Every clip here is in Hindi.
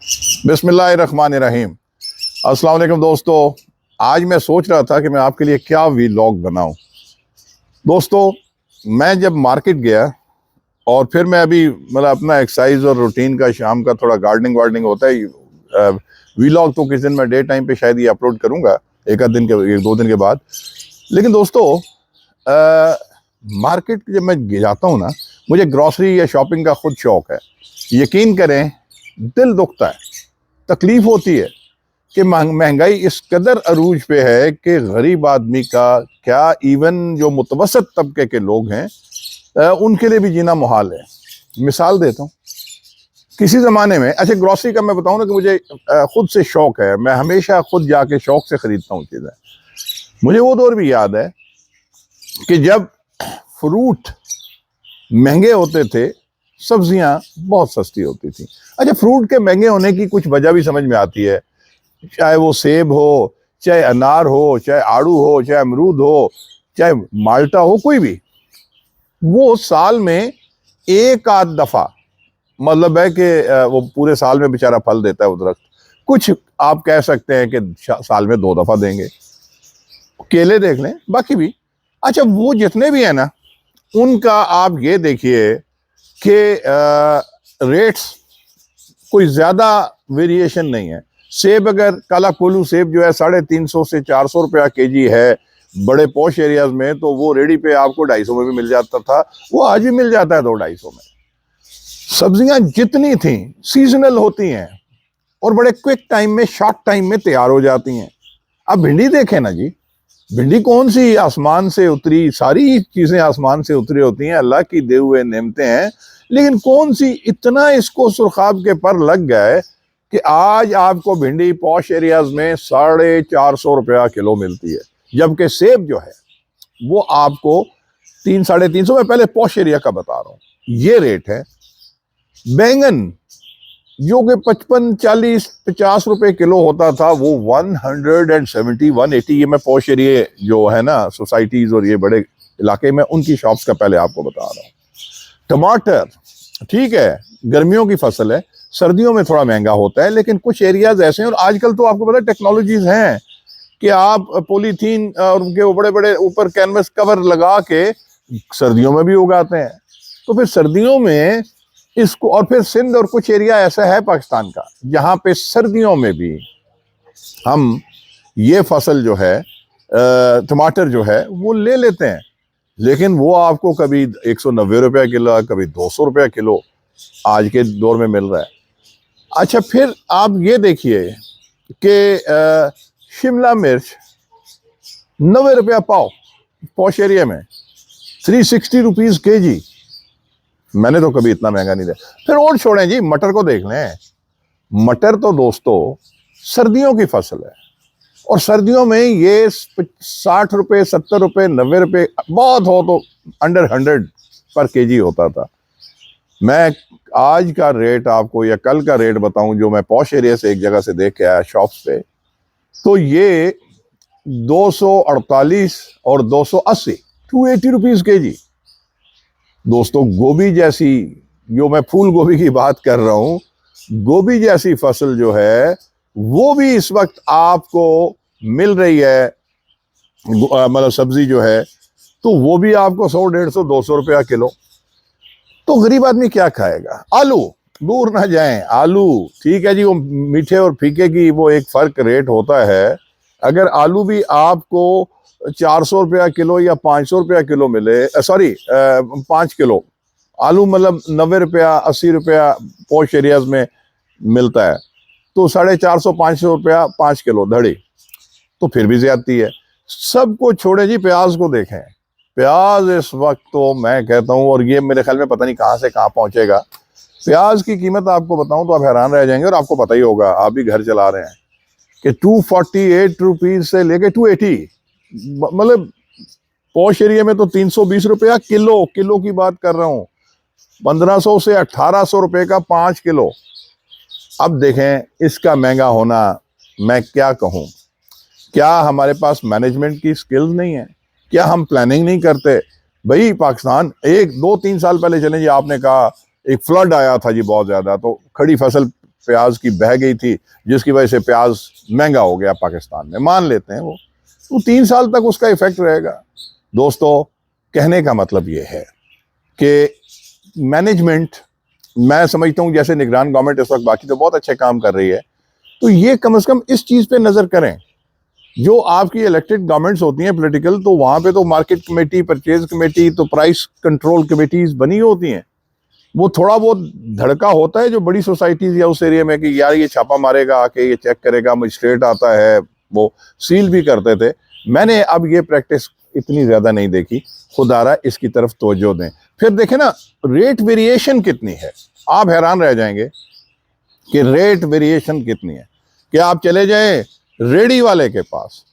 बिस्मिल्लाहिर्रहमानिर्रहीम। अस्सलाम वालेकुम दोस्तों। आज मैं सोच रहा था कि मैं आपके लिए क्या वीलॉग बनाऊं। दोस्तों, मैं जब मार्केट गया और फिर मैं अभी मतलब अपना एक्सरसाइज और रूटीन का शाम का थोड़ा गार्डनिंग वार्डनिंग होता है। वीलॉग तो किस दिन मैं डे टाइम पे शायद ये अपलोड करूंगा, एक दो दिन के बाद। लेकिन दोस्तों, मार्केट जब मैं जाता हूँ ना, मुझे ग्रॉसरी या शॉपिंग का खुद शौक है। यकीन करें, दिल दुखता है, तकलीफ होती है कि महंगाई इस कदर अरूज पे है कि गरीब आदमी का क्या, इवन जो मुतवसत तबके के लोग हैं उनके लिए भी जीना मुहाल है। मिसाल देता हूँ, किसी ज़माने में, अच्छा ग्रॉसरी का मैं बताऊँ ना कि मुझे खुद से शौक है, मैं हमेशा खुद जाके शौक से ख़रीदता हूँ चीज़ें। मुझे वो दौर भी याद है कि जब फ्रूट महंगे होते थे, सब्जियां बहुत सस्ती होती थी। अच्छा, फ्रूट के महंगे होने की कुछ वजह भी समझ में आती है, चाहे वो सेब हो, चाहे अनार हो, चाहे आड़ू हो, चाहे अमरूद हो, चाहे माल्टा हो, कोई भी, वो साल में एक आध दफा, मतलब है कि वो पूरे साल में बेचारा फल देता है वो दरख्त। कुछ आप कह सकते हैं कि साल में 2 दफा देंगे। केले देख लें, बाकी भी। अच्छा, वो जितने भी है ना, उनका आप ये देखिए कि रेट्स कोई ज्यादा वेरिएशन नहीं है। सेब, अगर काला कोलू सेब जो है 350 से 400 रुपया केजी है बड़े पॉश एरियाज में, तो वो रेडी पे आपको 250 में भी मिल जाता था, वो आज भी मिल जाता है 200-250 में। सब्जियां जितनी थी सीजनल होती हैं और बड़े क्विक टाइम में, शॉर्ट टाइम में तैयार हो जाती हैं। अब भिंडी देखें ना जी, भिंडी कौन सी आसमान से उतरी, सारी चीजें आसमान से उतरी होती हैं, अल्लाह की दे हुए नेमतें हैं, लेकिन कौन सी इतना इसको सुरखाब के पर लग गए कि आज आपको भिंडी पॉश एरियाज में 450 रुपया किलो मिलती है, जबकि सेब जो है वो आपको 300-350 में, पहले पॉश एरिया का बता रहा हूँ, ये रेट है। बैंगन जो कि 55-40-50 रुपए किलो होता था, वो 170-180, ये मैं पॉश एरिया जो है ना, सोसाइटीज और ये बड़े इलाके में, उनकी शॉप्स का पहले आपको बता रहा हूँ। टमाटर ठीक है, गर्मियों की फसल है, सर्दियों में थोड़ा महंगा होता है, लेकिन कुछ एरियाज ऐसे हैं, और आजकल तो आपको पता है टेक्नोलॉजीज हैं कि आप पॉलीथीन और उनके वो बड़े बड़े ऊपर कैनवस कवर लगा के सर्दियों में भी उगाते हैं। तो फिर सर्दियों में इसको, और फिर सिंध और कुछ एरिया ऐसा है पाकिस्तान का जहाँ पे सर्दियों में भी हम ये फसल जो है, टमाटर जो है, वो ले लेते हैं, लेकिन वो आपको कभी 190 रुपया किलो, कभी 200 रुपया किलो आज के दौर में मिल रहा है। अच्छा, फिर आप ये देखिए कि शिमला मिर्च 90 रुपया पाव पॉश एरिया में, 360 रुपीज केजी। मैंने तो कभी इतना महंगा नहीं देखा। फिर और छोड़ें जी, मटर को देख लें। मटर तो दोस्तों सर्दियों की फसल है, और सर्दियों में ये 60 रुपए, 70 रुपए, 90 रुपए, बहुत हो तो अंडर 100 पर केजी होता था। मैं आज का रेट आपको या कल का रेट बताऊं, जो मैं पॉश एरिया से एक जगह से देख के आया शॉप्स पे, तो ये 248 और 280, 280 रुपीज केजी। दोस्तों, गोभी जैसी, जो मैं फूल गोभी की बात कर रहा हूं, गोभी जैसी फसल जो है वो भी इस वक्त आपको मिल रही है, मतलब सब्जी जो है, तो वो भी आपको 100, 150, 200 रुपया किलो। तो गरीब आदमी क्या खाएगा? आलू दूर ना जाएं, आलू ठीक है जी, वो मीठे और फीके की वो एक फर्क रेट होता है। अगर आलू भी आपको 400 रुपया किलो या 500 रुपया किलो मिले, 5 किलो आलू, मतलब 90 रुपया 80 रुपया पॉश एरियाज में मिलता है, तो 450-500 रुपया 5 किलो धड़ी, तो फिर भी ज्यादती है। सबको छोड़े जी, प्याज को देखें। प्याज इस वक्त तो मैं कहता हूं, और ये मेरे ख्याल में पता नहीं कहां से कहां पहुंचेगा। प्याज की कीमत आपको बताऊं तो आप हैरान रह जाएंगे, और आपको पता ही होगा, आप भी घर चला रहे हैं, कि 248 रुपीज से लेके 280, मतलब पॉश एरिया में तो 320 रुपया किलो, किलो की बात कर रहा हूं, 1500 से 1800 रुपए का 5 किलो। अब देखें इसका महंगा होना, मैं क्या कहूं, क्या हमारे पास मैनेजमेंट की स्किल्स नहीं है? क्या हम प्लानिंग नहीं करते? भाई पाकिस्तान, 1-2-3 साल पहले चले जी, आपने कहा एक फ्लड आया था जी बहुत ज्यादा, तो खड़ी फसल प्याज की बह गई थी, जिसकी वजह से प्याज महंगा हो गया पाकिस्तान में, मान लेते हैं वो, तो 3 साल तक उसका इफेक्ट रहेगा। दोस्तों, कहने का मतलब ये है कि मैनेजमेंट, मैं समझता हूँ जैसे निगरान गवर्नमेंट इस वक्त बाकी तो बहुत अच्छे काम कर रही है, तो ये कम से कम इस चीज़ पे नज़र करें। जो आपकी इलेक्टेड गवर्नमेंट्स होती हैं पॉलिटिकल, तो वहाँ पे तो मार्केट कमेटी, परचेज कमेटी, तो प्राइस कंट्रोल कमेटीज बनी होती हैं। वो थोड़ा बहुत धड़का होता है जो बड़ी सोसाइटीज या उस एरिया में कि यार ये छापा मारेगा, आके ये चेक करेगा, मजिस्ट्रेट आता है, वो सील भी करते थे। मैंने अब ये प्रैक्टिस इतनी ज़्यादा नहीं देखी, खुदारा इसकी तरफ तवज्जो दें। फिर देखें ना रेट वेरिएशन कितनी है, आप हैरान रह जाएंगे कि रेट वेरिएशन कितनी है। कि आप चले जाएं रेडी वाले के पास,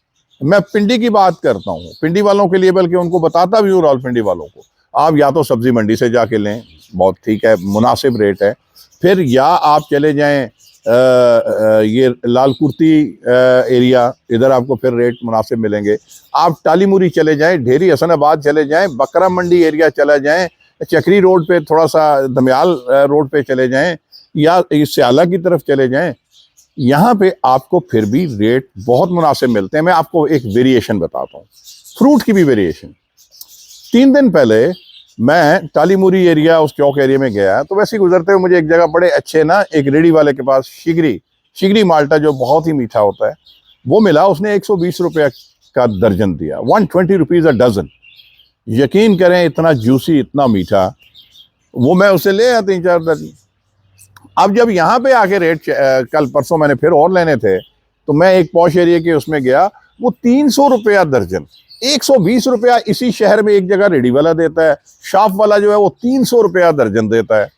मैं पिंडी की बात करता हूँ, पिंडी वालों के लिए, बल्कि उनको बताता भी हूँ रावलपिंडी वालों को, आप या तो सब्जी मंडी से जाके लें, बहुत ठीक है, मुनासिब रेट है। फिर या आप चले जाएं ये लाल कुर्ती एरिया, इधर आपको फिर रेट मुनासिब मिलेंगे। आप टालीमुरी चले जाएं, ढेरी हसनाबाद चले जाएं, बकरा मंडी एरिया चला जाएं, चक्री रोड पे, थोड़ा सा दमयाल रोड पे चले जाएं, या सियाला की तरफ चले जाएं, यहाँ पे आपको फिर भी रेट बहुत मुनासिब मिलते हैं। मैं आपको एक वेरिएशन बताता हूँ, फ्रूट की भी वेरिएशन। 3 दिन पहले मैं टालीमुरी एरिया, उस चौक एरिया में गया, तो वैसे ही गुजरते हुए मुझे एक जगह बड़े अच्छे ना, एक रेडी वाले के पास शिगरी माल्टा जो बहुत ही मीठा होता है वो मिला। उसने 120 रुपये का दर्जन दिया, 120 रुपीज़ अ डजन। यकीन करें, इतना जूसी, इतना मीठा, वो मैं उसे ले आया 3-4 दर्जन। अब जब यहाँ पे आके रेट कल परसों मैंने फिर और लेने थे, तो मैं एक पॉश एरिया के उसमें गया, वो 300 रुपया दर्जन, 120 रुपया इसी शहर में एक जगह रेडी वाला देता है, शॉप वाला जो है वो 300 रुपया दर्जन देता है।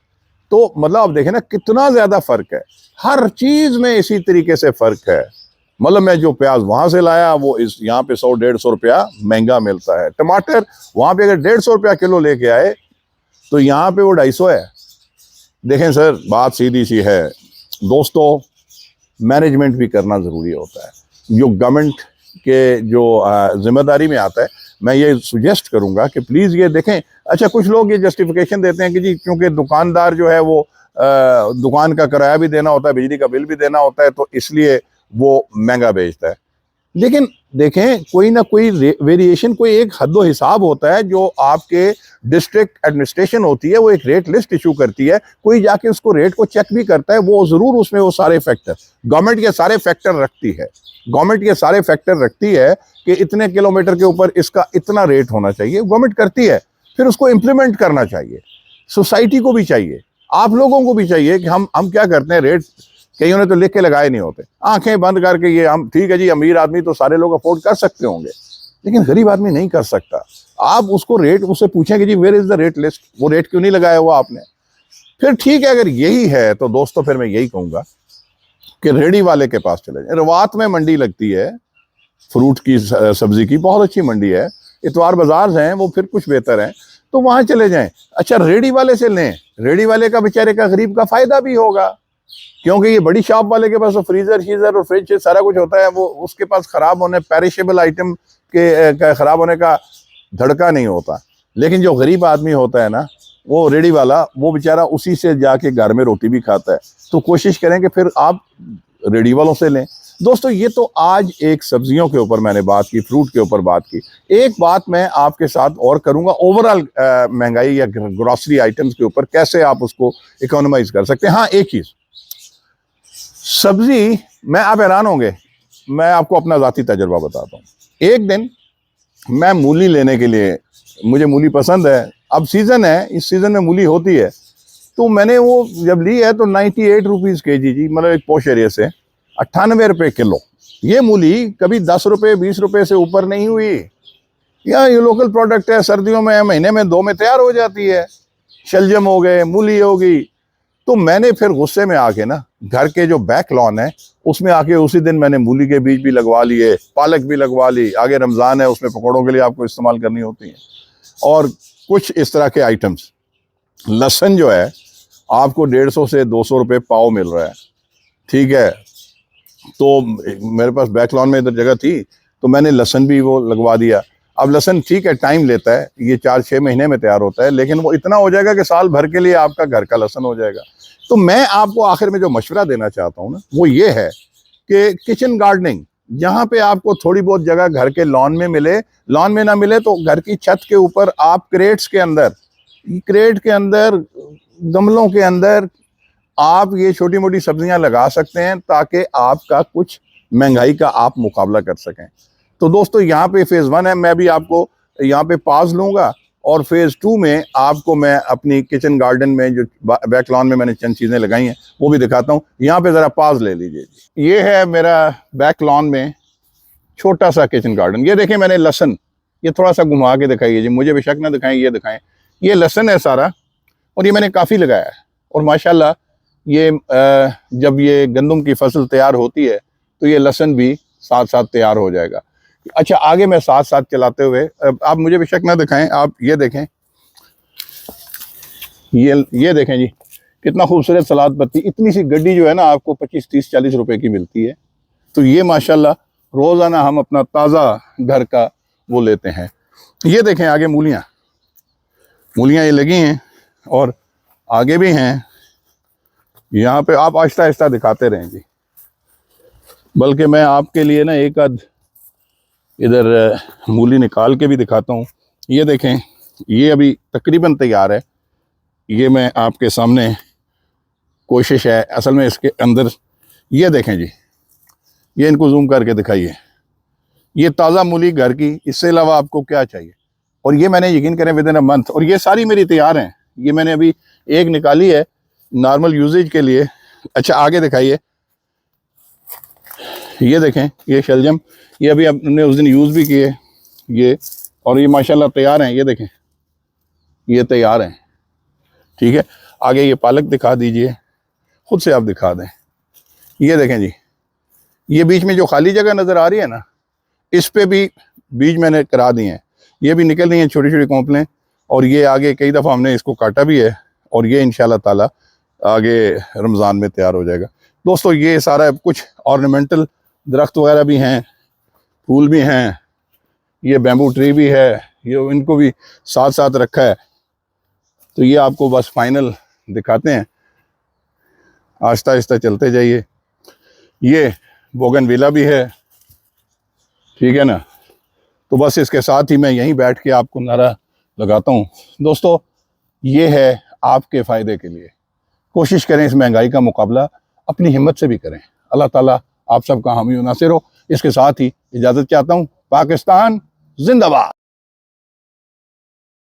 तो मतलब आप देखें ना कितना ज्यादा फर्क है, हर चीज में इसी तरीके से फर्क है। मतलब मैं जो प्याज वहां से लाया वो इस यहाँ पे 100-150 रुपया महंगा मिलता है। टमाटर वहां पे अगर 150 रुपया किलो लेके आए तो यहाँ पे वो 250 है। देखें सर, बात सीधी सी है दोस्तों, मैनेजमेंट भी करना ज़रूरी होता है। जो गवर्नमेंट के जो जिम्मेदारी में आता है, मैं ये सुजेस्ट करूंगा कि प्लीज़ ये देखें। अच्छा, कुछ लोग ये जस्टिफिकेशन देते हैं कि जी क्योंकि दुकानदार जो है वो दुकान का किराया भी देना होता है, बिजली का बिल भी देना होता है, तो इसलिए वो महंगा बेचता है। लेकिन देखें, कोई ना कोई वेरिएशन, कोई एक हद हिसाब होता है जो आपके डिस्ट्रिक्ट एडमिनिस्ट्रेशन होती है, वो एक रेट लिस्ट इशू करती है, कोई जाके उसको रेट को चेक भी करता है, वो जरूर उसमें वो सारे फैक्टर, गवर्नमेंट के सारे फैक्टर रखती है, गवर्नमेंट के सारे फैक्टर रखती है कि इतने किलोमीटर के ऊपर इसका इतना रेट होना चाहिए, गवर्नमेंट करती है। फिर उसको इम्प्लीमेंट करना चाहिए, सोसाइटी को भी चाहिए, आप लोगों को भी चाहिए कि हम क्या करते हैं, रेट कईयों ने तो लिख के लगाए नहीं होते, आंखें बंद करके ये हम ठीक है जी, अमीर आदमी तो सारे लोग अफोर्ड कर सकते होंगे, लेकिन गरीब आदमी नहीं कर सकता। आप उसको रेट, उससे पूछें कि जी where is the rate list, वो रेट क्यों नहीं लगाया हुआ आपने। फिर ठीक है, अगर यही है तो दोस्तों फिर मैं यही कहूंगा कि रेडी वाले के पास चले जाए। रवात में मंडी लगती है फ्रूट की, सब्जी की, बहुत अच्छी मंडी है, इतवार बाजार हैं वो फिर कुछ बेहतर हैं, तो वहां चले जाएं। अच्छा, रेडी वाले से लें, रेडी वाले का बेचारे का, गरीब का फायदा भी होगा, क्योंकि ये बड़ी शॉप वाले के पास तो फ्रीजर शीजर और फ्रिज सारा कुछ होता है, वो उसके पास खराब होने, पेरिशेबल आइटम के खराब होने का धड़का नहीं होता। लेकिन जो गरीब आदमी होता है ना, वो रेडी वाला, वो बेचारा उसी से जाके घर में रोटी भी खाता है। तो कोशिश करें कि फिर आप रेडी वालों से लें। दोस्तों, ये तो आज एक सब्जियों के ऊपर मैंने बात की, फ्रूट के ऊपर बात की। एक बात मैं आपके साथ और करूंगा, ओवरऑल महंगाई या ग्रोसरी आइटम्स के ऊपर कैसे आप उसको इकोनोमाइज कर सकते हैं। हाँ, एक चीज, सब्जी में आप हैरान होंगे, मैं आपको अपना जाती तजुर्बा बताता हूँ। एक दिन मैं मूली लेने के लिए, मुझे मूली पसंद है, अब सीजन है, इस सीजन में मूली होती है, तो मैंने वो जब ली है तो 98 रुपीज़ kg जी, मतलब एक पोश एरिया से 98 रुपये किलो। ये मूली कभी 10 रुपये 20 रुपये से ऊपर नहीं हुई। या ये लोकल प्रोडक्ट है, सर्दियों में महीने में 2 में तैयार हो जाती है। शलजम हो गए, मूली हो गई। तो मैंने फिर गुस्से में आके ना, घर के जो बैक लॉन है उसमें आके उसी दिन मैंने मूली के बीज भी लगवा लिए, पालक भी लगवा ली, आगे रमज़ान है, उसमें पकौड़ों के लिए आपको इस्तेमाल करनी होती है, और कुछ इस तरह के आइटम्स। लहसुन जो है आपको 150 से 200 रुपये पाव मिल रहा है, ठीक है। तो मेरे पास बैक लॉन में इधर जगह थी, तो मैंने लहसुन भी वो लगवा दिया। अब लहसुन ठीक है, टाइम लेता है, ये 4-6 महीने में तैयार होता है, लेकिन वो इतना हो जाएगा कि साल भर के लिए आपका घर का लहसुन हो जाएगा। तो मैं आपको आखिर में जो मशवरा देना चाहता हूँ ना, वो ये है कि किचन गार्डनिंग जहाँ पे आपको थोड़ी बहुत जगह घर के लॉन में मिले, लॉन में ना मिले तो घर की छत के ऊपर आप क्रेट के अंदर गमलों के अंदर आप ये छोटी मोटी सब्जियां लगा सकते हैं, ताकि आपका कुछ महंगाई का आप मुकाबला कर सकें। तो दोस्तों, यहाँ पे फेज़ 1 है, मैं भी आपको यहाँ पे पास लूँगा, और फेज़ 2 में आपको मैं अपनी किचन गार्डन में जो बैक लॉन में मैंने चंद चीज़ें लगाई हैं वो भी दिखाता हूँ। यहाँ पे ज़रा पास ले लीजिए। ये है मेरा बैक लॉन में छोटा सा किचन गार्डन। ये देखें, मैंने लहसुन, ये थोड़ा सा घुमा के दिखाइए जी, मुझे बेशक ना दिखाएं, ये दिखाएं। ये लहसुन है सारा, और ये मैंने काफ़ी लगाया है, और माशाल्लाह ये जब ये गंदम की फसल तैयार होती है तो ये लहसुन भी साथ साथ तैयार हो जाएगा। अच्छा, आगे मैं साथ साथ चलाते हुए, आप मुझे बेशक ना दिखाएं, आप ये देखें, ये देखें जी, कितना खूबसूरत सलाद पत्ती। इतनी सी गड्डी जो है ना आपको 25, 30, 40 रुपए की मिलती है। तो ये माशाल्लाह रोज़ाना हम अपना ताज़ा घर का वो लेते हैं। ये देखें आगे मूलियाँ ये लगी हैं, और आगे भी हैं। यहाँ पे आप आहिस्ता आहिस्ता दिखाते रहें जी, बल्कि मैं आपके लिए ना एक आध इधर मूली निकाल के भी दिखाता हूँ। ये देखें, ये अभी तकरीबन तैयार है। ये मैं आपके सामने, कोशिश है असल में इसके अंदर, ये देखें जी, ये इनको जूम करके दिखाइए। ये ताज़ा मूली घर की, इससे अलावा आपको क्या चाहिए? और ये मैंने यकीन करें विद इन अ मंथ, और ये सारी मेरी तैयार हैं। ये मैंने अभी एक निकाली है नॉर्मल यूजेज के लिए। अच्छा, आगे दिखाइए। ये देखें, ये शलजम, ये अभी हमने उस दिन यूज़ भी किए ये, और ये माशाल्लाह तैयार हैं। ये देखें, ये तैयार हैं। ठीक है, आगे ये पालक दिखा दीजिए, खुद से आप दिखा दें। ये देखें जी, ये बीच में जो खाली जगह नज़र आ रही है ना, इस पे भी बीज मैंने करा दिए हैं। ये भी निकल रही हैं छोटी छोटी कोंपलें, और ये आगे कई दफ़ा हमने इसको काटा भी है, और ये इंशाल्लाह ताला आगे रमज़ान में तैयार हो जाएगा। दोस्तों, ये सारा कुछ ऑर्नामेंटल दरख्त वगैरह भी हैं, फूल भी हैं, ये बैम्बू ट्री भी है, ये इनको भी साथ साथ रखा है। तो ये आपको बस फाइनल दिखाते हैं, आहिस्ता आहिस्ता चलते जाइए। ये बोगनविला भी है, ठीक है ना। तो बस इसके साथ ही मैं यहीं बैठ के आपको नारा लगाता हूँ। दोस्तों, ये है आपके फ़ायदे के लिए। कोशिश करें इस महंगाई का मुकाबला अपनी हिम्मत से भी करें। अल्लाह ताला आप सबका हामी व नासिर हो। इसके साथ ही इजाज़त चाहता हूँ। पाकिस्तान जिंदाबाद।